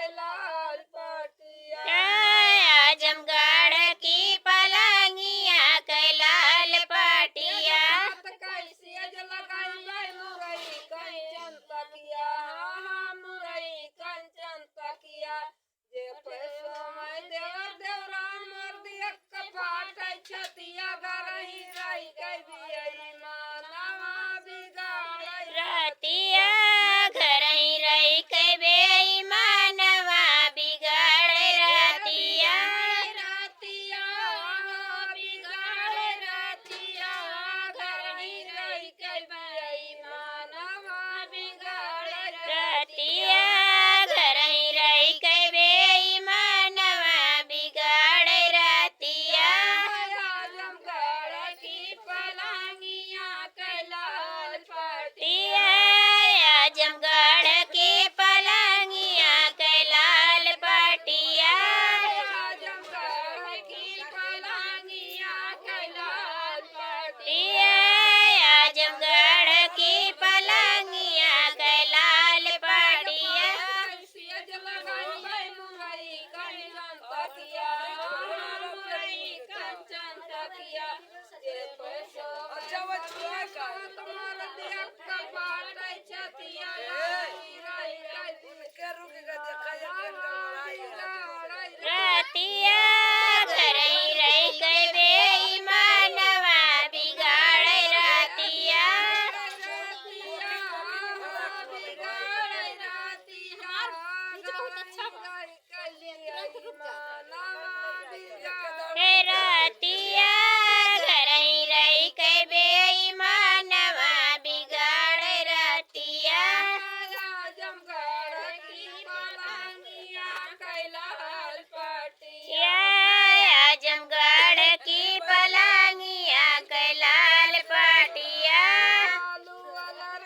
कैलाल पटिया आजमगढ़ की पलंगिया कैलाल पटिया कैसी लगाई मुरई कंचन तकिया मुरई कंचन तकिया जे पैसो में देवर देवरा मर दिया कपाट छतिया गरही रही गई मानवा बिगाड़ रतिया घर ही रही के बेईमानवा बिगाड़ रतिया रतिया बिगाड़ रतिया घर ही रही के बेईमानवा बिगाड़ रतिया घर ही रही के बेईमानवा बिगाड़ रतिया आजमगढ़ की पलंगिया कैलाल पटिया आजमगढ़ की पलंगिया कैलाल पटिया आजमगढ़ की पलंगिया कैलाल पटिया आजमगढ़ की पलंगिया कैलाल पटिया सियज लगाई मुरई कंचन तकिया मुरई कंचन तकिया जे पैसो तुम्हारा दिया कपाट छतिया रतिया घर ही रही के बेईमानवा बिगाड़ रतिया बहुत अच्छा